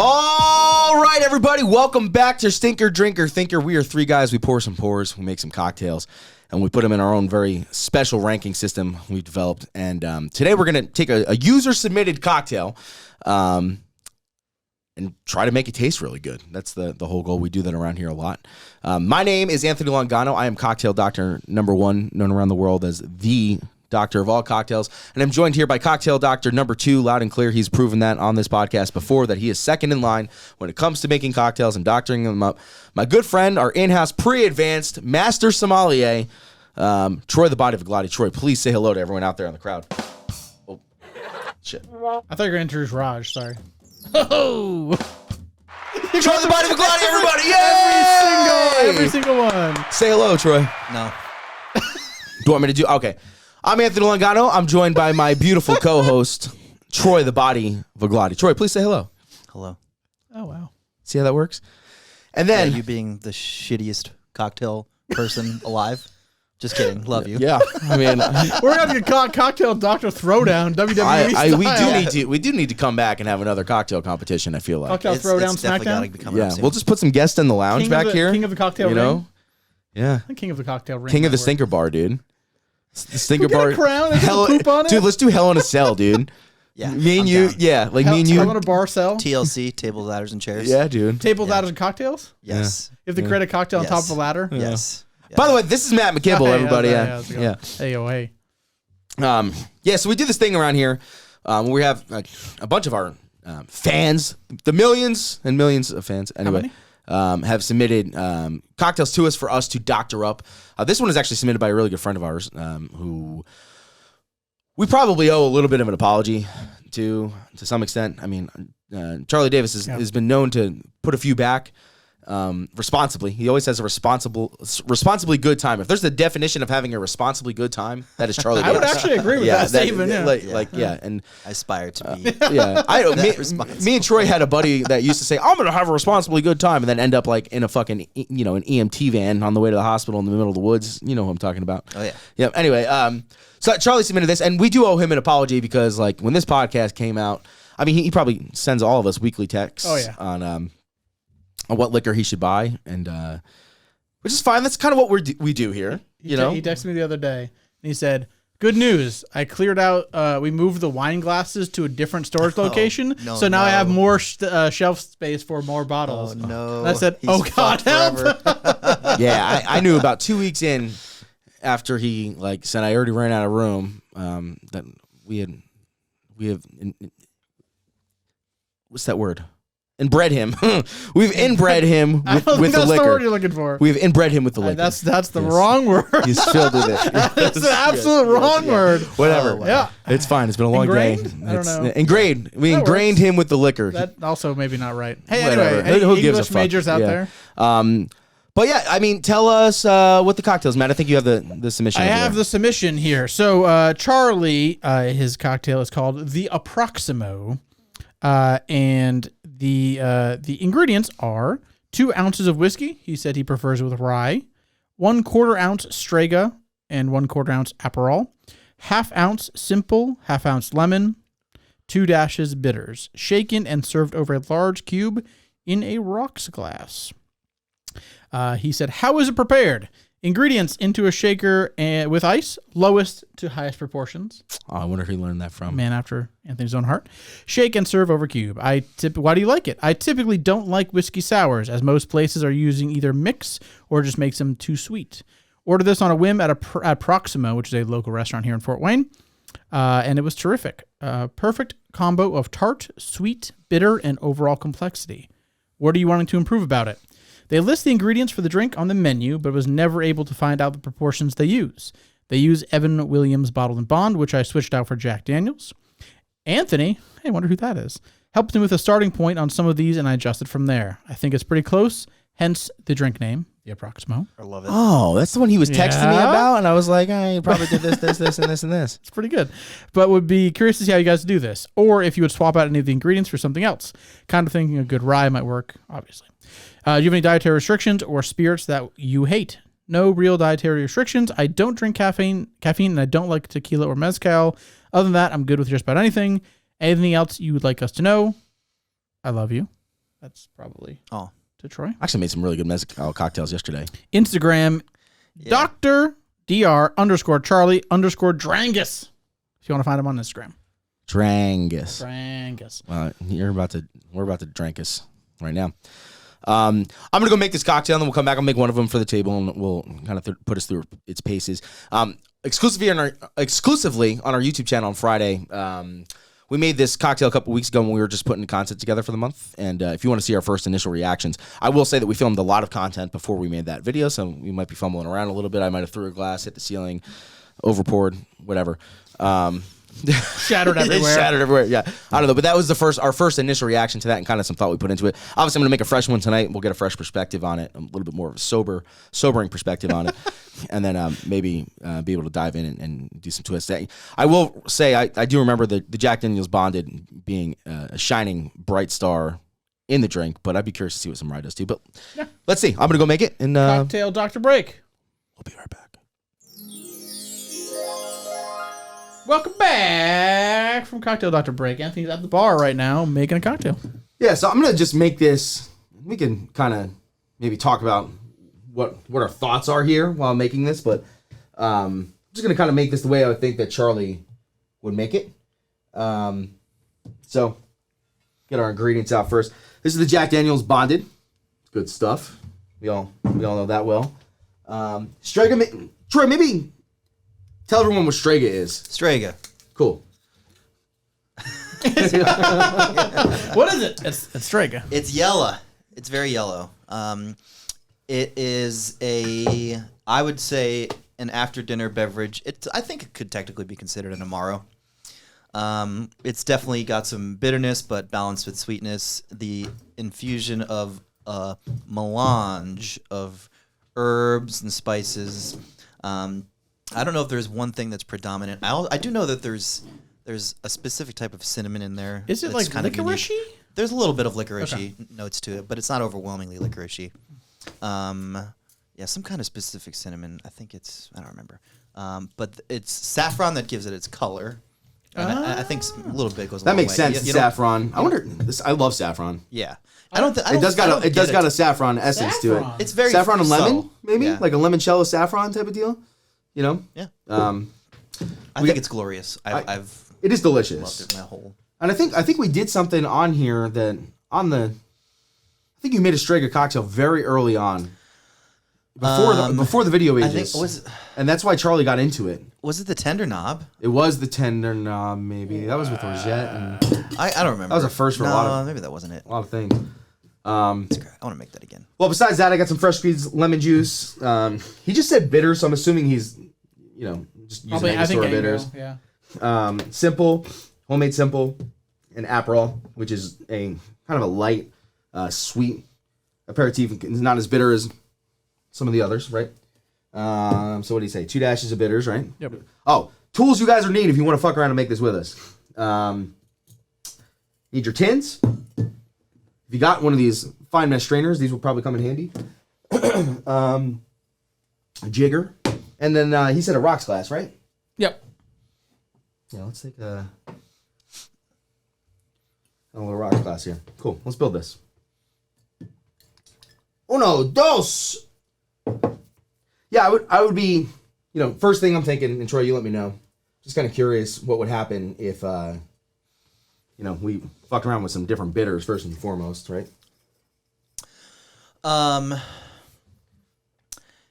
All right, everybody, welcome back to Stinker, Drinker, Thinker. We are three guys. We pour some pours, we make some cocktails, and we put them in our own very special ranking system we developed. And today we're going to take a user-submitted cocktail and try to make it taste really good. That's the whole goal. We do that around here a lot. My name is Anthony Longano. I am cocktail doctor number one, known around the world as the doctor of all cocktails. And I'm joined here by cocktail doctor number two, loud and clear. He's proven that on this podcast before, that he is second in line when it comes to making cocktails and doctoring them up. My good friend, our in-house pre-advanced master sommelier, Troy the Body of Gladi. Troy, please say hello to everyone out there in the crowd. Oh, shit. I thought you were going to introduce Raj. Sorry. Oh! Troy the Body of Gladi, everybody! Yay! Every single one. Say hello, Troy. No. Do you want me to do? Okay. I'm Anthony Longano. I'm joined by my beautiful co-host, Troy the Body of Gladi. Troy, please say hello. Hello. Oh, wow. See how that works? And then... you being the shittiest cocktail person alive. Just kidding. Love you. Yeah. I mean... We're having a cocktail doctor throwdown, WWE style. We do need to come back and have another cocktail competition, I feel like. Cocktail throwdown, it's definitely gotta smackdown? become Yeah. We'll just put some guests in the lounge back here. King of the cocktail ring? know? Yeah. King of the cocktail ring. King of the Stinker Bar, dude. The Stinker Bar. A crown? Poop on it? Dude, let's do Hell in a Cell, dude. Yeah. Me and you. Down. Yeah. Like me and you. I want a bar cell. TLC, tables, ladders, and chairs. Yeah, dude. Tables, ladders, and cocktails? Yes. You have to create a cocktail on top of a ladder? Yes. By the way, this is Matt McKibble, everybody. Yeah. Hey, oh, hey. Yeah, so we do this thing around here. We have a bunch of our fans, the millions and millions of fans, anyway, have submitted cocktails to us for us to doctor up. This one is actually submitted by a really good friend of ours who we probably owe a little bit of an apology to some extent. I mean, Charlie Davis has been known to put a few back. Responsibly. He always has a responsibly good time. If there's the definition of having a responsibly good time, that is Charlie Davis. I would actually agree with that statement. And I aspire to be. Me and Troy had a buddy that used to say, "I'm gonna have a responsibly good time," and then end up like in a fucking an EMT van on the way to the hospital in the middle of the woods. You know who I'm talking about. Oh yeah. Yeah. Anyway, so Charlie submitted this, and we do owe him an apology because like when this podcast came out, I mean he probably sends all of us weekly texts. On what liquor he should buy, and which is fine. That's kind of what we do here. He texted me the other day, and he said, "Good news! I cleared out. We moved the wine glasses to a different storage location, so now I have more shelf space for more bottles." Oh no! And I said, "Oh God, help!" Yeah, I knew about 2 weeks in after he said I already ran out of room. That we have what's that word? Inbred him. We've inbred him with the liquor. That's the word you're looking for. We've inbred him with the liquor. That's the wrong word. He's filled with it. That's the absolute wrong word. Whatever. Oh, wow. Yeah. It's fine. It's been a long day. I don't know. Ingrained. We ingrained him with the liquor. That also maybe not right. Hey, Whatever. anyway, Who any gives a English fuck? majors out there? But yeah, I mean, tell us what the cocktails, Matt. I think you have the submission. I have the submission here. So Charlie, his cocktail is called the Aproximo, and the ingredients are 2 ounces of whiskey. He said he prefers it with rye, 1/4 ounce Strega, and 1/4 ounce Aperol, 1/2 ounce simple, 1/2 ounce lemon, 2 dashes bitters, shaken and served over a large cube in a rocks glass. He said, how is it prepared? Ingredients into a shaker and with ice, lowest to highest proportions. Oh, I wonder who he learned that from. Man after Anthony's own heart. Shake and serve over cube. Why do you like it? I typically don't like whiskey sours, as most places are using either mix or just makes them too sweet. Order this on a whim at Aproximo, which is a local restaurant here in Fort Wayne, and it was terrific. Perfect combo of tart, sweet, bitter, and overall complexity. What are you wanting to improve about it? They list the ingredients for the drink on the menu, but was never able to find out the proportions they use. They use Evan Williams Bottled and Bond, which I switched out for Jack Daniels. Anthony, I wonder who that is, helped me with a starting point on some of these, and I adjusted from there. I think it's pretty close, hence the drink name, the Aproximo. I love it. Oh, that's the one he was texting me about, and I was like, you probably did this, and this, and this. It's pretty good, but would be curious to see how you guys do this, or if you would swap out any of the ingredients for something else. Kind of thinking a good rye might work, obviously. Do you have any dietary restrictions or spirits that you hate? No real dietary restrictions. I don't drink caffeine, and I don't like tequila or mezcal. Other than that, I'm good with just about anything. Anything else you would like us to know? I love you. That's probably Oh, to Troy. I actually made some really good mezcal cocktails yesterday. Instagram, yeah. Dr. Dr_Charlie_Drangus. If you want to find him on Instagram. Drangus. Drangus. We're about to drink us right now. I'm gonna go make this cocktail, and then we'll come back and make one of them for the table, and we'll kind of put us through its paces. Exclusively on our YouTube channel on Friday. We made this cocktail a couple weeks ago when we were just putting content together for the month. And if you want to see our first initial reactions, I will say that we filmed a lot of content before we made that video, so we might be fumbling around a little bit. I might have threw a glass, hit the ceiling, overpoured, whatever. Shattered everywhere. Shattered everywhere. Yeah, I don't know, but that was our first initial reaction to that, and kind of some thought we put into it. Obviously, I'm gonna make a fresh one tonight. We'll get a fresh perspective on it, a little bit more of a sobering perspective on it, and then maybe be able to dive in and do some twists. I will say I do remember the Jack Daniel's Bonded being a shining bright star in the drink, but I'd be curious to see what some rye does too. But yeah, let's see. I'm gonna go make it, and Cocktail Dr. Break. we'll be right back. Welcome back from Cocktail Dr. Break. Anthony's at the bar right now making a cocktail. Yeah, so I'm gonna just make this. We can kind of maybe talk about what our thoughts are here while making this, but I'm just gonna kind of make this the way I would think that Charlie would make it. So get our ingredients out first. This is the Jack Daniel's Bonded. Good stuff. We all know that well. Strega, Troy, maybe tell everyone what Strega is. Strega. Cool. What is it? It's Strega. It's yellow. It's very yellow. It is I would say, an after-dinner beverage. I think it could technically be considered an Amaro. It's definitely got some bitterness, but balanced with sweetness. The infusion of a melange of herbs and spices. I don't know if there's one thing that's predominant. I do know that there's a specific type of cinnamon in there. Is it like licorice-y? There's a little bit of licorice-y notes to it, but it's not overwhelmingly licorice-y. Yeah, some kind of specific cinnamon. I don't remember. But it's saffron that gives it its color. And I think a little bit goes a long way. That makes sense. Saffron. I wonder. I love saffron. Yeah. It does got a saffron essence to it. It's very saffron and lemon, subtle. maybe Yeah. like a limoncello saffron type of deal. You know. Yeah. I think it's glorious. I've it is delicious. loved it my whole. And I think we did something on here that I think you made a Strega cocktail very early on. Before the video ages. And that's why Charlie got into it. Was it the tender knob? It was the tender knob, maybe. That was with Rosette. And I don't remember. that was a first for a lot of maybe that wasn't it. things. I want to make that again. Well, besides that, I got some fresh squeezed lemon juice. He just said bitter, so I'm assuming he's, just using Angostura bitters. Yeah. Simple, homemade simple, and Aperol, which is a kind of a light, sweet aperitif. It's not as bitter as some of the others, right? So what do you say? 2 dashes of bitters, right? Yep. Oh, tools you guys are need if you want to fuck around and make this with us. Need your tins. If you got one of these fine mesh strainers, these will probably come in handy. A jigger. And then he said a rocks glass, right? Yep. Yeah, let's take a little rocks glass here. Cool. Let's build this. Uno, dos. Yeah, I would be, first thing I'm thinking, and Troy, you let me know. Just kind of curious what would happen if, we fucked around with some different bitters first and foremost, right?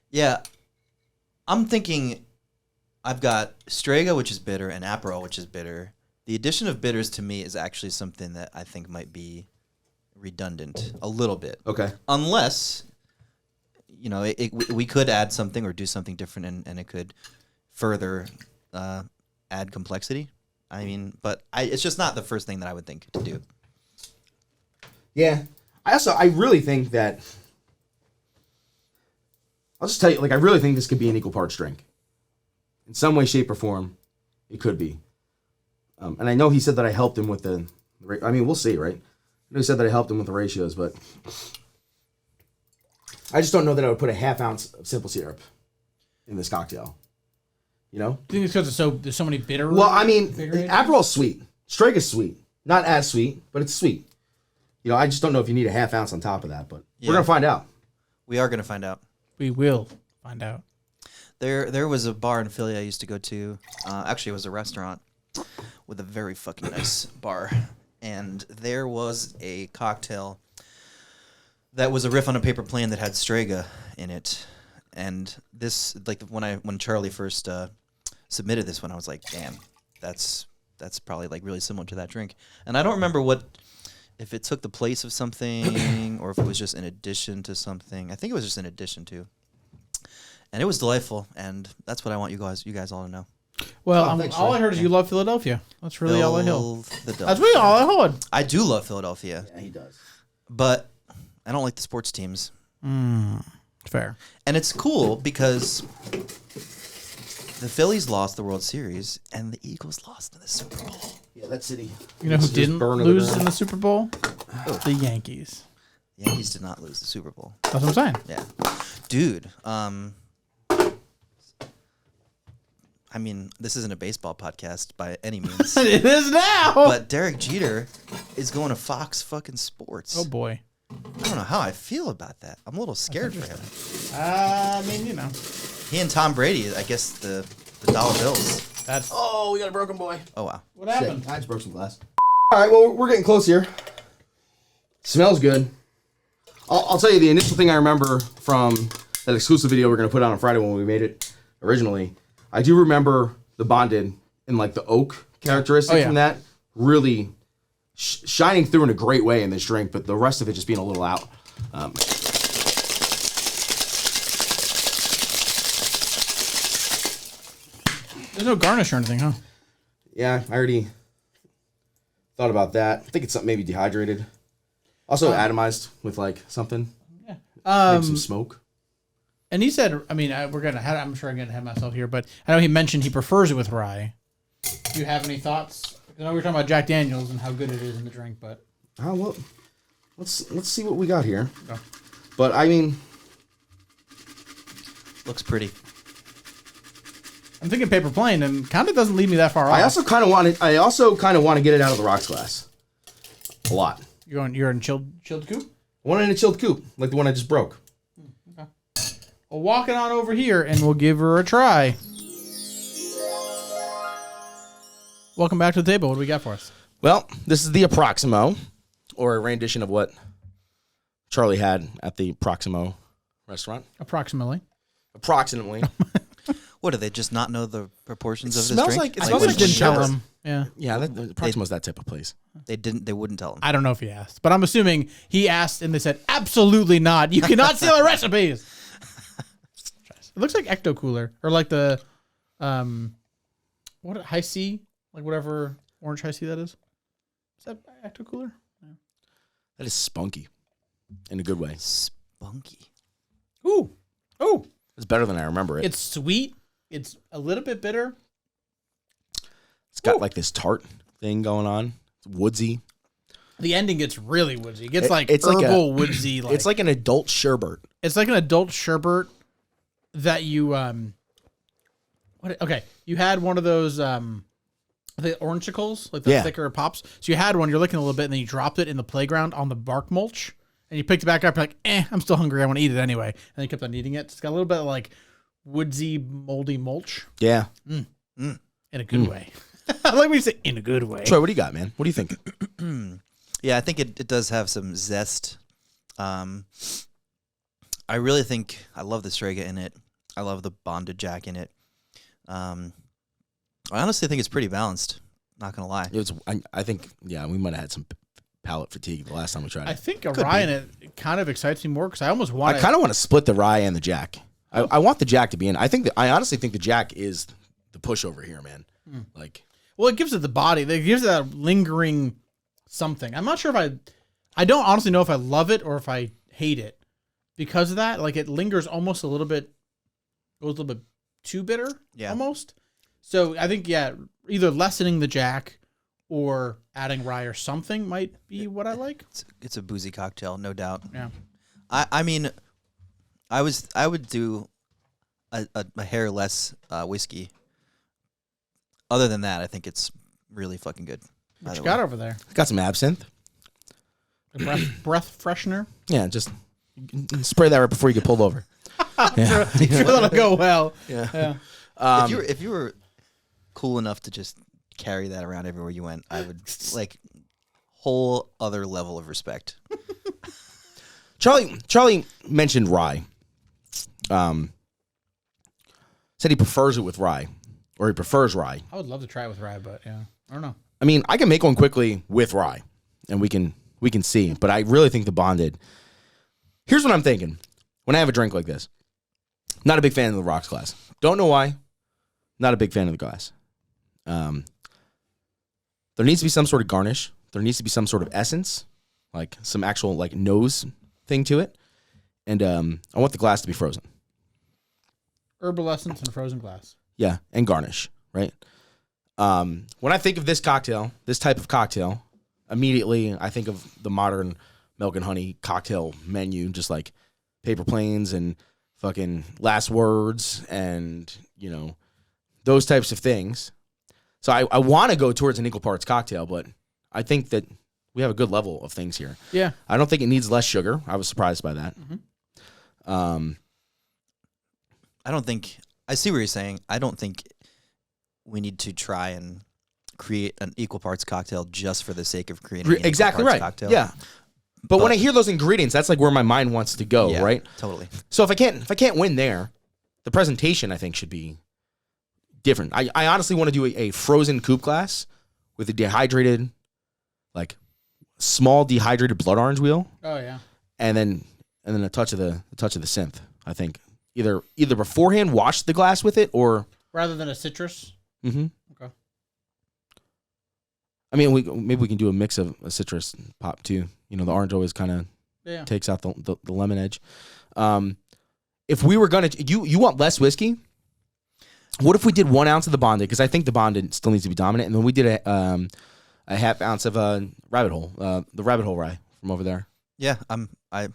Yeah. I'm thinking I've got Strega, which is bitter, and Aperol, which is bitter. The addition of bitters to me is actually something that I think might be redundant a little bit. Okay. Unless, we could add something or do something different and it could further add complexity. I mean, but it's just not the first thing that I would think to do. Yeah. I really think that, I'll just tell you, I really think this could be an equal parts drink. In some way, shape, or form, it could be. And I know he said that I helped him with we'll see, right? I know he said that I helped him with the ratios, but I just don't know that I would put a half ounce of simple syrup in this cocktail. You know? Do you think it's because there's so many bitter? Well, I mean, Aperol's sweet. Strega's sweet. Not as sweet, but it's sweet. I just don't know if you need a half ounce on top of that, but Yeah. we're gonna find out. We are gonna find out. We will find out. There was a bar in Philly I used to go to. Actually, it was a restaurant with a very fucking nice bar, and there was a cocktail that was a riff on a paper plane that had Strega in it. And this, like when Charlie first submitted this one, I was like, damn, that's probably like really similar to that drink. And I don't remember if it took the place of something or if it was just in addition to something. I think it was just in addition to. And it was delightful, and that's what I want you guys all to know. Well, thanks, all Ray. I heard is you love Philadelphia. That's really all I heard. That's Philadelphia. really all I heard. I do love Philadelphia, Yeah, he does. but I don't like the sports teams. Fair. And it's cool because the Phillies lost the World Series and the Eagles lost in the Super Bowl. Yeah, that city. You know who Just didn't burn to lose ground. in the Super Bowl? The Yankees. The Yankees did not lose the Super Bowl. That's what I'm saying. Yeah. Dude, I mean, this isn't a baseball podcast by any means. It is now. But Derek Jeter is going to Fox fucking Sports. Oh boy. I don't know how I feel about that. I'm a little scared for him. I mean, He and Tom Brady, I guess the dollar bills. that's Oh, we got a broken boy. Oh, wow. what happened. I just broke some glass. All right, well, we're getting close here. Smells good. I'll tell you the initial thing I remember from that exclusive video we're going to put out on Friday when we made it originally. I do remember the bonded and like the oak characteristic from that really shining through in a great way in this drink, but the rest of it just being a little out. There's no garnish or anything, huh? Yeah, I already thought about that. I think it's something maybe dehydrated. Also atomized with like something. Yeah. Maybe some smoke. And he said, I mean, I'm sure I'm gonna have myself here, but I know he mentioned he prefers it with rye. Do you have any thoughts? I know we were talking about Jack Daniels and how good it is in the drink, but Oh well, let's see what we got here. Okay. But I mean, Looks pretty. I'm thinking paper plane, and kind of doesn't lead me that far off. I also kind of want to get it out of the rocks glass. A lot. You're in chilled coupe. One in a chilled coupe, like the one I just broke. Well, walking on over here, and we'll give her a try. Welcome back to the table. What do we got for us? Well, this is the Aproximo, or a rendition of what Charlie had at the Aproximo restaurant. Approximately. Approximately. What, do they just not know the proportions of this smells drink? like- it I smells just like didn't tell sugar. him. Yeah. Yeah, Aproximo's that type of place. They wouldn't tell him. I don't know if he asked, but I'm assuming he asked and they said, absolutely not. You cannot steal our recipes. It looks like Ecto Cooler or like the, what, High C? Like whatever orange High C that is. Is that Ecto Cooler? Yeah. That is spunky, in a good way. Spunky. Ooh. Oh. It's better than I remember it. It's sweet. It's a little bit bitter. It's got like this tart thing going on. It's woodsy. The ending gets really woodsy. It gets like it's like herbal woodsy. Like, It's like an adult sherbet. it's like an adult sherbet that you you had one of those the orangecles, like the thicker pops. So you had one, you're licking a little bit, and then you dropped it in the playground on the bark mulch, and you picked it back up. You're like, I'm still hungry. I want to eat it anyway. And you kept on eating it. It's got a little bit of like woodsy, moldy mulch Yeah. in a good way. I like when you say in a good way. Troy, what do you got, man? What do you think? Yeah, I think it does have some zest. I really think I love the Strega in it. I love the bonded Jack in it. I honestly think it's pretty balanced. Not gonna lie. I think, yeah, we might have had some palate fatigue the last time we tried it. I think a rye in it kind of excites me more because I almost want I kind of want to split the rye and the Jack. I want the Jack to be in. I honestly think the Jack is the pushover here, man. Like, well, it gives it the body. It gives it that lingering something. I'm not sure if I don't honestly know if I love it or if I hate it because of that. Like it lingers almost a little bit, goes a little bit too bitter, almost. So I think, either lessening the Jack or adding rye or something might be what I like. It's a boozy cocktail, no doubt. Yeah. I mean, I would do a hair less whiskey. Other than that, I think it's really fucking good. What you got over there? got some absinthe. Breath freshener. Yeah, just spray that right before you get pulled over. Yeah. That'll go well. Yeah. If you were cool enough to just carry that around everywhere you went, I would like whole other level of respect. Charlie mentioned rye. Said he prefers it with rye, or he prefers rye. I would love to try it with rye, but yeah, I don't know. I mean, I can make one quickly with rye, and we can see. But I really think the bonded. Here's what I'm thinking when I have a drink like this. Not a big fan of the rocks glass. Don't know why. Not a big fan of the glass. There needs to be some sort of garnish. There needs to be some sort of essence, like some actual like nose thing to it, and I want the glass to be frozen. Herbal essence and frozen glass. Yeah, and garnish, right? When I think of this cocktail, this type of cocktail, immediately I think of the modern milk and honey cocktail menu, just like paper planes and fucking last words and, you know, those types of things. So I want to go towards an equal parts cocktail, but I think that we have a good level of things here. Yeah. I don't think it needs less sugar. I was surprised by that. Mm-hmm. I see what you're saying. I don't think we need to try and create an equal parts cocktail just for the sake of creating an exactly equal parts right. cocktail. Yeah. But when I hear those ingredients, that's like where my mind wants to go, Yeah, right? Totally. So if I can't win there, the presentation I think should be different. I honestly want to do a frozen coupe glass with a dehydrated, like small dehydrated blood orange wheel. Oh yeah. And then a touch of the synth. I think either beforehand wash the glass with it or rather than a citrus. Mm-hmm. Okay. I mean, maybe we can do a mix of a citrus pop too. You know, the orange always kind of takes out the lemon edge. If we were gonna, you want less whiskey? What if we did 1 ounce of the bonded? Because I think the bonded still needs to be dominant, and then we did a half ounce of rabbit hole, the rabbit hole rye from over there. Yeah, I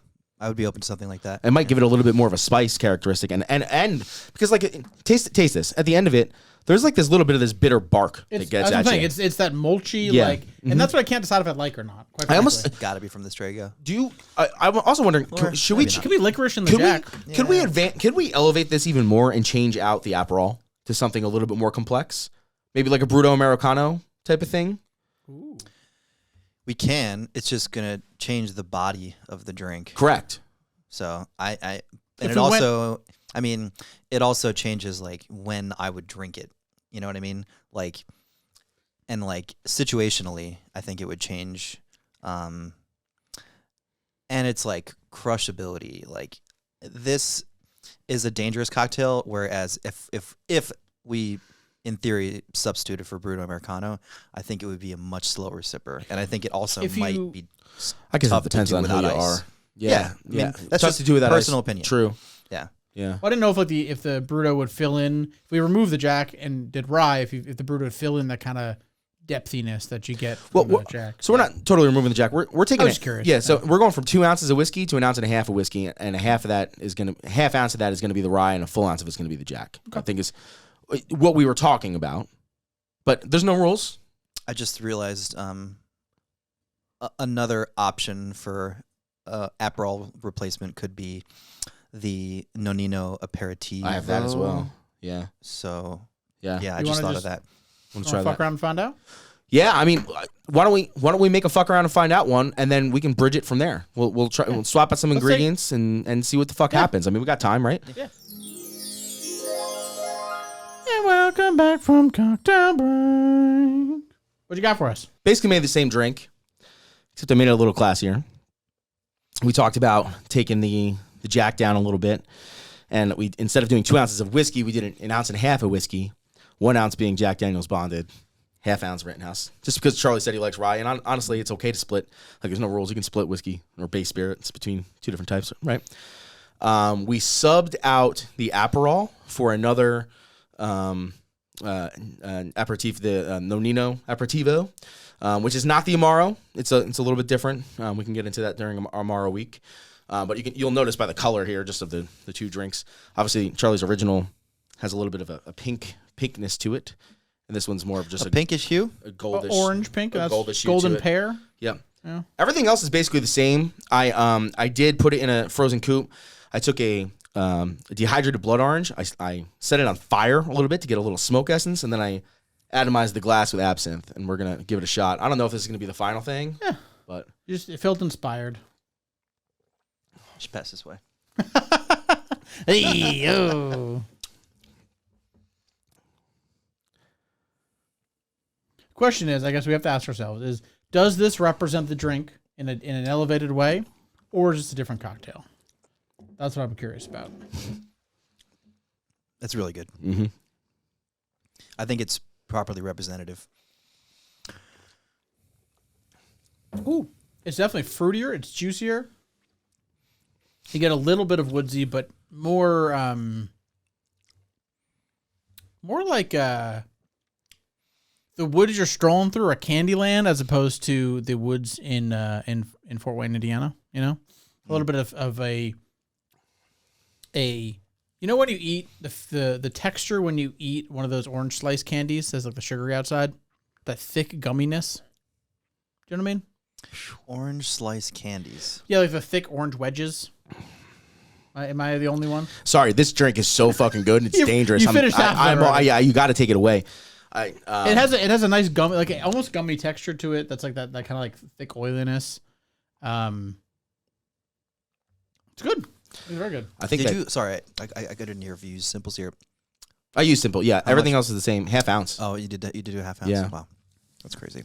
would be open to something like that. It might give it a little bit more of a spice characteristic, and because like taste this. At the end of it, there's like this little bit of this bitter bark that gets at you. It's that mulchy like, Mm-hmm. and that's what I can't decide if I like or not. Quite I almost It's got to be from the Strega. do. I'm also wondering, should we? maybe not. could be licorice in the Jack. Could we elevate this even more and change out the Aperol to something a little bit more complex? Maybe like a Bruto Americano type of thing. Ooh. We can. It's just gonna change the body of the drink. Correct. So it also changes like when I would drink it. You know what I mean? Like, and like situationally, I think it would change. And it's like crushability. Like this is a dangerous cocktail. Whereas if we in theory substituted for Bruto Americano, I think it would be a much slower sipper. And I think it also might be. I guess it tough depends to do on who without you ice. are. Yeah. I mean, that's tough just to do without personal ice. opinion. True. Yeah. Yeah. Well, I didn't know if the Bruto would fill in if we remove the Jack and did rye. If the Bruto would fill in that kind of depthiness that you get from the Jack. So we're not totally removing the Jack. We're taking. I was curious. Yeah. So we're going from 2 ounces of whiskey to 1.5 ounces of whiskey, and half ounce of that is gonna be the rye, and a full ounce of it's gonna be the Jack. Okay. I think is what we were talking about. But there's no rules. I just realized another option for Aperol replacement could be the Nonino Apertivo. I have that as well. Yeah. So yeah, I just thought of that. Want to try fuck that? around and find out? Yeah, I mean, why don't we make a fuck around and find out one, and then we can bridge it from there. We'll try. We'll swap out some ingredients and see what the fuck happens. I mean, we got time, right? Yeah. And welcome back from cocktail break. What you got for us? Basically made the same drink, except I made it a little classier. We talked about taking the Jack down a little bit, and we instead of doing 2 ounces of whiskey, we did 1.5 ounces of whiskey, 1 ounce being Jack Daniel's bonded, half ounce Rittenhouse. Just because Charlie said he likes rye, and honestly, it's okay to split. Like there's no rules; you can split whiskey or base spirits between two different types, right? We subbed out the Aperol for another an aperitif, the Nonino Apertivo, which is not the Amaro. It's a little bit different. We can get into that during Amaro week. But you'll notice by the color here, just of the two drinks. Obviously, Charlie's original has a little bit of a pinkness to it, and this one's more of just a pinkish hue, a goldish, orange pink, a that's goldish hue golden to it. pear. Yep. Yeah. Everything else is basically the same. I did put it in a frozen coupe. I took a dehydrated blood orange. I set it on fire a little bit to get a little smoke essence, and then I atomized the glass with absinthe, and we're gonna give it a shot. I don't know if this is gonna be the final thing. Yeah. But It felt inspired. Just pass this way. Hey, yo. Question is, I guess we have to ask ourselves, does this represent the drink in an elevated way, or is this a different cocktail? That's what I'm curious about. That's really good. mm-hmm. I think it's properly representative. Ooh, it's definitely fruitier. It's juicier. You get a little bit of woodsy, but more like the woods you're strolling through a Candyland, as opposed to the woods in Fort Wayne, Indiana. You know, a little bit of a you know when you eat the texture when you eat one of those orange slice candies, there's like the sugary outside, that thick gumminess. Do you know what I mean? Orange slice candies. Yeah, like the thick orange wedges. Am I the only one? Sorry, this drink is so fucking good and it's dangerous. You finished half of it already. Yeah, you got to take it away. It has a nice gummy, like almost gummy texture to it. That's like that kind of like thick oiliness. It's good. It's very good. I think Sorry, I got in your views. Simple syrup. I use simple. Yeah, everything much? else is the same. Half ounce. Oh, you did that. You did do a half ounce. Yeah. Wow, that's crazy.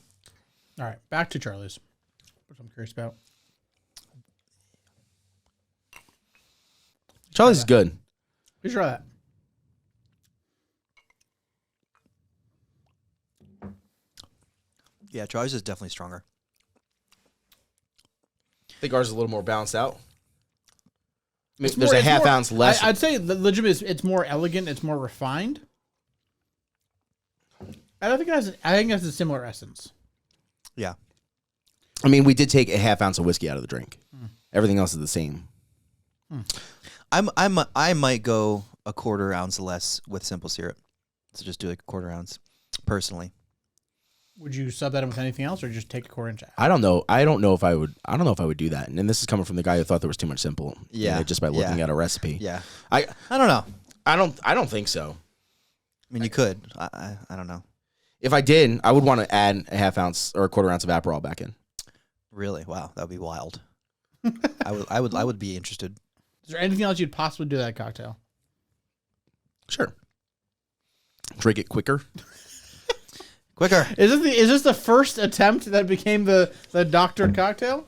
All right, back to Charlie's. Which I'm curious about. Charlie's is good. You try that. Yeah, Charlie's is definitely stronger. I think ours is a little more balanced out. I mean, It's there's more- a it's half more- ounce less. I'd say legitimately, it's more elegant. It's more refined. I don't think it has. I think it has a similar essence. Yeah. I mean, we did take a half ounce of whiskey out of the drink. Everything else is the same. I might go a quarter ounce less with simple syrup. So just do like a quarter ounce, personally. Would you sub that in with anything else, or just take a quarter inch out? I don't know. I don't know if I would do that. And this is coming from the guy who thought there was too much simple. Yeah. Just by looking at a recipe. Yeah. I don't know. I don't think so. I mean, you could. I don't know. If I did, I would want to add a half ounce or a quarter ounce of Aperol back in. Really? Wow, that would be wild. I would be interested. Is there anything else you'd possibly do to that cocktail? Sure. Drink it quicker. Quicker. Is this the first attempt that became the doctored cocktail?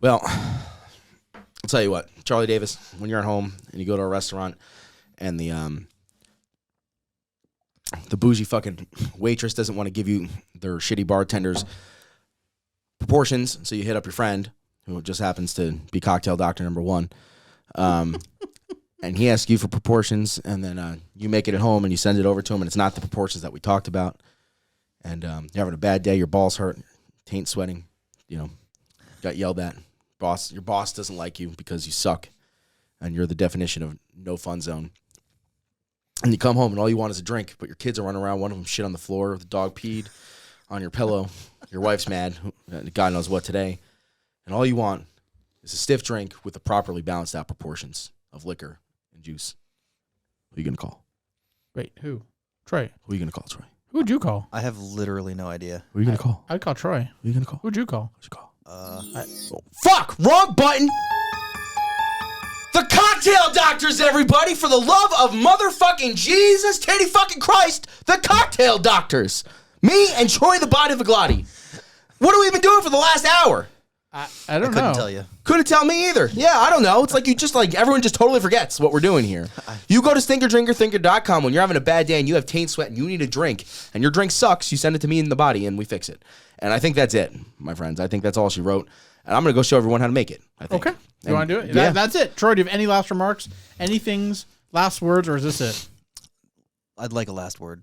Well, I'll tell you what, Charlie Davis, when you're at home and you go to a restaurant and the bougie fucking waitress doesn't want to give you their shitty bartender's proportions, so you hit up your friend who just happens to be cocktail doctor number 1, and he asks you for proportions, and then you make it at home and you send it over to him, and it's not the proportions that we talked about, and you're having a bad day, your balls hurt, taint sweating, got yelled at, your boss doesn't like you because you suck, and you're the definition of no fun zone. And you come home and all you want is a drink, but your kids are running around. One of them shit on the floor. The dog peed on your pillow. Your wife's mad. God knows what today. And all you want is a stiff drink with the properly balanced out proportions of liquor and juice. Who are you going to call? Wait, who? Troy. Who are you going to call, Troy? Who would you call? I have literally no idea. Who are you going to call? I'd call Troy. Who are you going to call? Who'd you call? Who'd you call? Fuck! Wrong button! The cocktail doctors, everybody, for the love of motherfucking Jesus, titty fucking Christ, the cocktail doctors. Me and Troy the Body of Aglotti. What have we been doing for the last hour? I don't know. Couldn't tell you. Couldn't tell me either. Yeah, I don't know. It's like everyone just totally forgets what we're doing here. You go to stinkerdrinkerthinker.com when you're having a bad day and you have taint sweat and you need a drink and your drink sucks, you send it to me in the body and we fix it. And I think that's it, my friends. I think that's all she wrote. And I'm going to go show everyone how to make it, I think. Okay. You want to do it? Yeah. That's it. Troy, do you have any last remarks? Anything's last words, or is this it? I'd like a last word.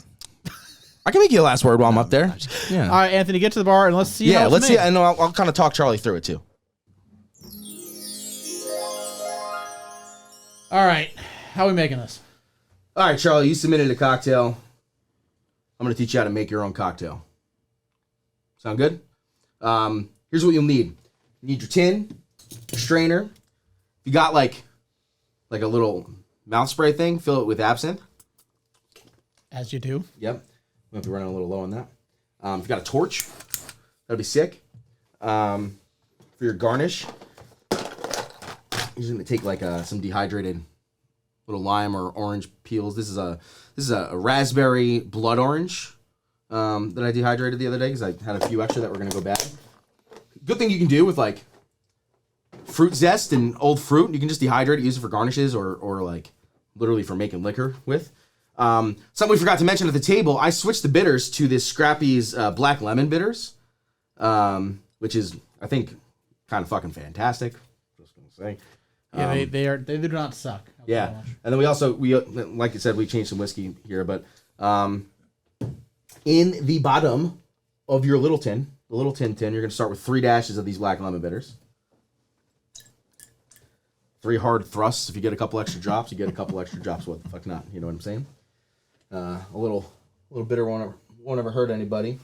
I can make you a last word while I'm up there. Yeah. All right, Anthony, get to the bar and let's see. how it's let's see. made. And I'll kind of talk Charlie through it too. All right, how are we making this? All right, Charlie, you submitted a cocktail. I'm going to teach you how to make your own cocktail. Sound good? Here's what you'll need. You need your tin, your strainer. You got like a little mouth spray thing, fill it with absinthe. As you do. Yep. Might be running a little low on that. If you got a torch, that'd be sick. For your garnish, you're just gonna take like some dehydrated little lime or orange peels. This is a raspberry blood orange that I dehydrated the other day because I had a few extra that were gonna go bad. Good thing you can do with like fruit zest and old fruit. You can just dehydrate it, use it for garnishes or like literally for making liquor with. Something we forgot to mention at the table, I switched the bitters to this Scrappy's black lemon bitters, which is, I think, kind of fucking fantastic. Just gonna say. Yeah, they do not suck. Yeah, and then we like you said, we changed some whiskey here, but in the bottom of your little tin, the little tin, you're gonna start with 3 dashes of these black lemon bitters. 3 hard thrusts. If you get a couple extra drops, you get a couple extra drops. What the fuck not? You know what I'm saying? A little bitter won't ever hurt anybody.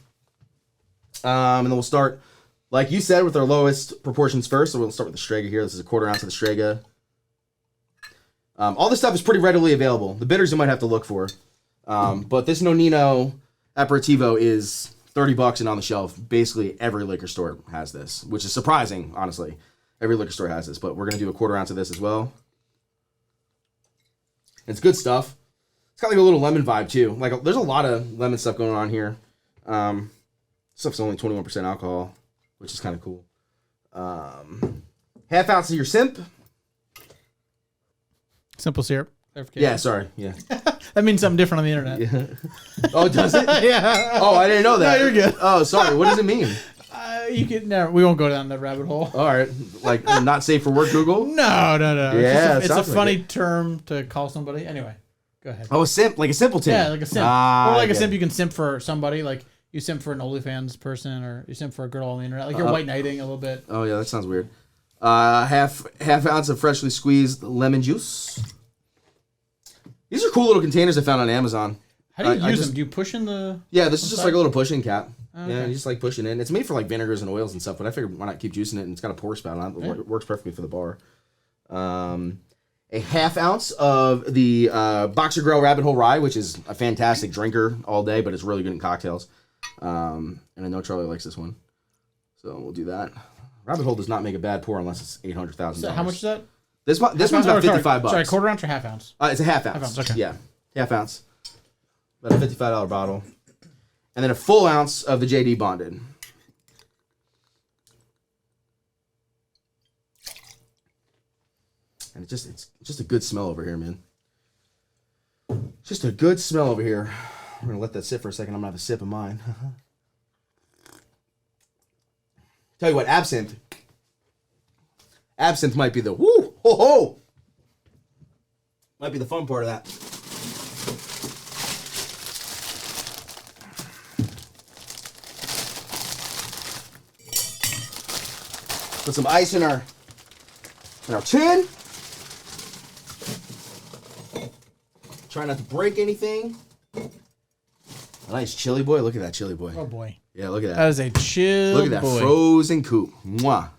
And then we'll start, like you said, with our lowest proportions first. So we'll start with the Strega here. This is a 1/4 ounce of the Strega. All this stuff is pretty readily available. The bitters you might have to look for. But this Nonino Apertivo is $30 and on the shelf. Basically every liquor store has this, which is surprising, honestly. Every liquor store has this, but we're going to do a 1/4 ounce of this as well. It's good stuff. It's got like a little lemon vibe too. Like there's a lot of lemon stuff going on here. Stuff's only 21% alcohol, which is kind of cool. 1/2 ounce of your simp. Simple syrup. Yeah, sorry. Yeah. That means something different on the internet. Yeah. Oh, does it? Yeah. Oh, I didn't know that. No, you're good. Oh, sorry. What does it mean? You can never. We won't go down that rabbit hole. All right. Like not safe for work, Google? No. Yeah, it's a like funny it. term to call somebody. Anyway, go ahead. Oh, a simp, like a simpleton. Yeah, like a simp. Or like a simp, it. you can simp for somebody. Like you simp for an OnlyFans person, or you simp for a girl on the internet. Like you're white knighting a little bit. Oh yeah, that sounds weird. Half ounce of freshly squeezed lemon juice. These are cool little containers I found on Amazon. How do you use them? Do you push in the? Yeah, this is just like a little pushing cap. Okay. Yeah, you just like pushing in. It's made for like vinegars and oils and stuff, but I figured why not keep juicing it? And it's got a pour spout on it. It works perfectly for the bar. A 1/2 ounce of the Boxer Grill Rabbit Hole Rye, which is a fantastic drinker all day, but it's really good in cocktails. And I know Charlie likes this one, so we'll do that. Rabbit Hole does not make a bad pour unless it's $800,000. So how much is that? This one's about $55. Sorry, 1/4 ounce or 1/2 ounce? It's a 1/2 ounce. Okay. Yeah, 1/2 ounce. About a $55 bottle. And then a full ounce of the JD Bonded. And it's just a good smell over here, man. Just a good smell over here. We're going to let that sit for a second. I'm going to have a sip of mine. Tell you what, absinthe. Absinthe might be the woo, ho, ho. Might be the fun part of that. Put some ice in our tin. Try not to break anything. A nice chili boy. Look at that chili boy. Oh boy. Yeah, look at that. That is a chill. Look at that boy. frozen coupe. Mwah.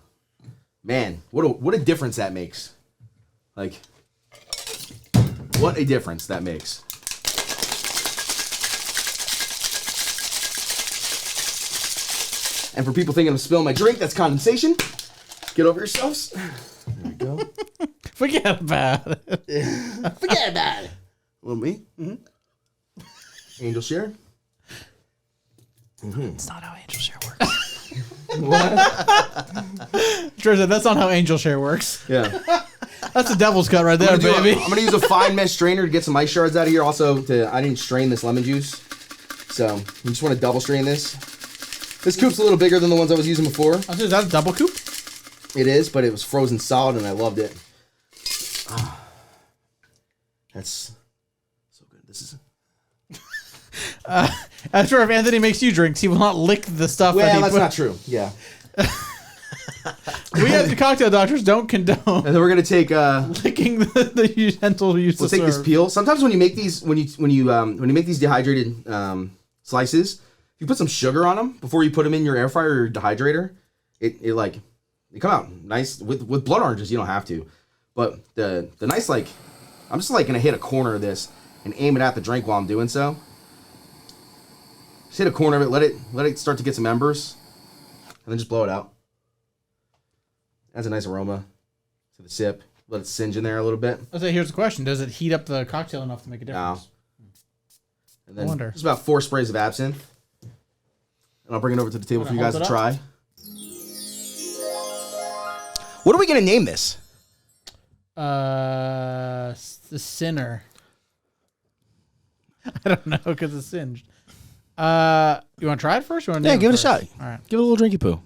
Man, what a difference that makes. Like, what a difference that makes. And for people thinking I'm spilling my drink, that's condensation. Get over yourselves. There we go. Forget about it. Forget about it. Little me. Mm-hmm. Angel share. Mm-hmm. It's not how angel share works. What? Trey said, that's not how angel share works. Yeah. That's a devil's cut right there, baby. I'm going to use a fine mesh strainer to get some ice shards out of here. Also, I didn't strain this lemon juice. So, you just want to double strain this. This coupe's a little bigger than the ones I was using before. Is that a double coupe? It is, but it was frozen solid and I loved it. Oh, that's so good. This is... I'm sure if Anthony makes you drinks, he will not lick the stuff. Well, that's not true. Yeah. We have the cocktail doctors don't condone. And then we're gonna take licking the utensil used to serve. We'll take this peel. Sometimes when you make these, when you make these dehydrated slices, if you put some sugar on them before you put them in your air fryer or your dehydrator, they come out nice. With blood oranges, you don't have to. But the nice, like, I'm just like going to hit a corner of this and aim it at the drink while I'm doing so. Just hit a corner of it, let it start to get some embers, and then just blow it out. Adds a nice aroma to the sip. Let it singe in there a little bit. Let's say, here's the question. Does it heat up the cocktail enough to make a difference? No. And then just about 4 sprays of absinthe. And I'll bring it over to the table for you guys to try. What are we going to name this? The Sinner. I don't know because it's singed. You want to try it first? Or Yeah, give it a shot. All right. Give it a little drinky poo.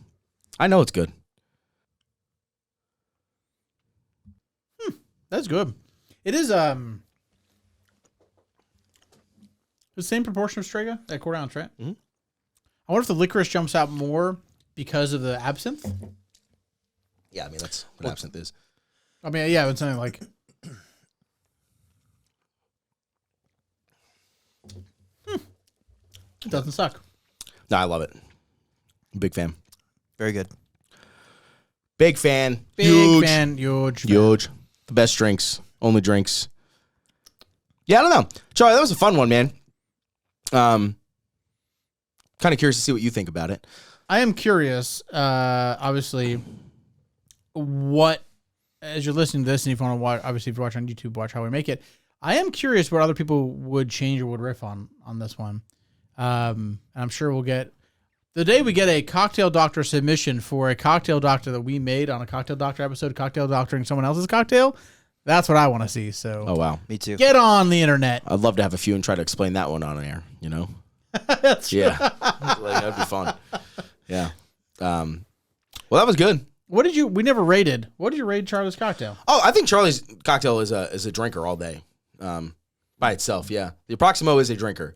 I know it's good. That's good. It is the same proportion of Strega, that quarter ounce, right? Mm-hmm. I wonder if the licorice jumps out more because of the absinthe. Yeah, I mean, that's what absinthe is. I mean, yeah, it's something like... It doesn't suck. No, I love it. Big fan. Very good. Big fan. Big fan. Huge. Huge. The best drinks. Only drinks. Yeah, I don't know. Charlie, that was a fun one, man. Kind of curious to see what you think about it. I am curious, obviously, what, as you're listening to this, and if you want to watch, obviously, if you're watching on YouTube, watch how we make it. I am curious what other people would change or would riff on this one. And I'm sure we'll get, the day we get a Cocktail Doctor submission for a Cocktail Doctor that we made on a Cocktail Doctor episode, Cocktail Doctoring someone else's cocktail, that's what I want to see. So, Oh, wow. Me too. get on the internet. I'd love to have a few and try to explain that one on air, you know? That's Yeah. Like, that'd be fun. Yeah. Well, that was good. we never rated. What did you rate Charlie's cocktail? Oh, I think Charlie's cocktail is a drinker all day, by itself. Yeah, the Aproximo is a drinker.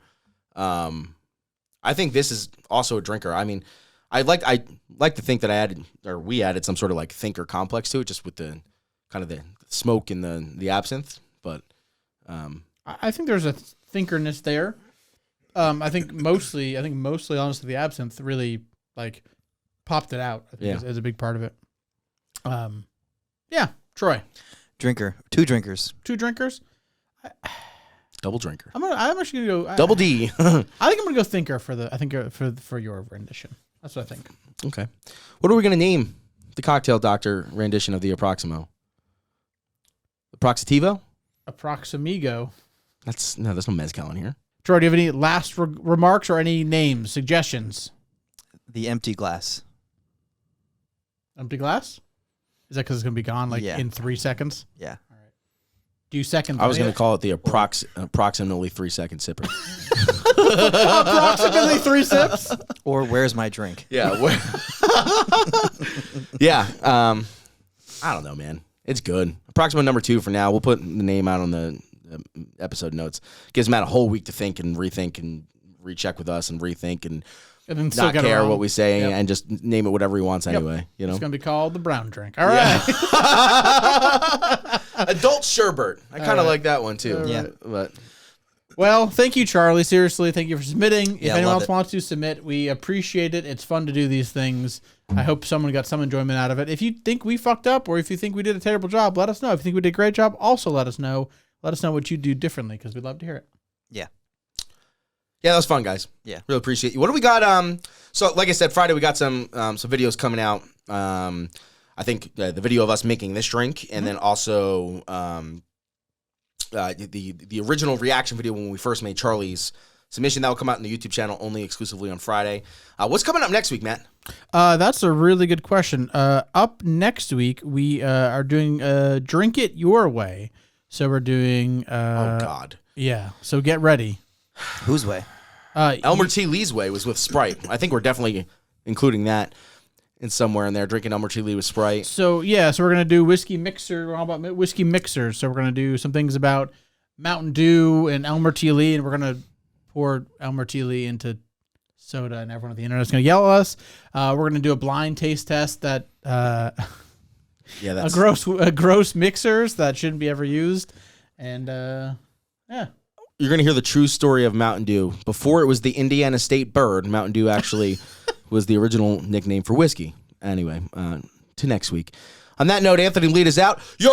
I think this is also a drinker. I mean, I like to think that we added some sort of like thinker complex to it, just with the kind of the smoke and the absinthe. But I think there's a thinkerness there. I think mostly, honestly, the absinthe really like popped it out. I think is a big part of it. Yeah, Troy. Drinker. 2 drinkers. 2 drinkers. double drinker. I'm actually gonna go Double D. I think I'm gonna go thinker for your rendition. That's what I think. Okay. What are we gonna name the Cocktail Doctor rendition of the Aproximo? Aproxitivo? Aproximigo. There's no mezcal in here. Troy, do you have any last remarks or any names, suggestions? The empty glass. Empty glass? Is that because it's going to be gone in 3 seconds? Yeah. All right. Do you second? I was going to call it the approximately 3-second sipper. Approximately 3 sips? Or where's my drink? Yeah. Yeah. I don't know, man. It's good. Aproximo number 2 for now. We'll put the name out on the episode notes. Gives Matt a whole week to think and rethink and recheck with us and rethink and then not care what we say and just name it whatever he wants anyway. You know, it's gonna be called the brown drink. All right. Adult sherbet. I kind of like that one too. Yeah. But well, thank you, Charlie. Seriously, thank you for submitting. If Yeah, anyone love else it. wants to submit, we appreciate it. It's fun to do these things. I hope someone got some enjoyment out of it. If you think we fucked up or if you think we did a terrible job, let us know. If you think we did a great job, also let us know. Let us know what you do differently because we'd love to hear it. Yeah. yeah, that was fun, guys. Yeah. Really appreciate you. What do we got? So like I said, Friday we got some videos coming out. I think the video of us making this drink, and then also the original reaction video when we first made Charlie's submission. That will come out in the YouTube channel only exclusively on Friday. What's coming up next week, Matt? That's a really good question. Up next week, we are doing Drink It Your Way. So we're doing... oh, God. Yeah, so get ready. Whose way? Elmer T. Lee's Way was with Sprite. I think we're definitely including that in somewhere in there, drinking Elmer T. Lee with Sprite. So, yeah, so we're going to do whiskey mixer. We're all about whiskey mixers. So we're going to do some things about Mountain Dew and Elmer T. Lee, and we're going to pour Elmer T. Lee into soda, and everyone at the internet is going to yell at us. We're going to do a blind taste test that... Yeah, that's gross mixers that shouldn't be ever used, and yeah. you're going to hear the true story of Mountain Dew. Before it was the Indiana State Bird, Mountain Dew actually was the original nickname for whiskey. Anyway, to next week. On that note, Anthony, lead us out. You're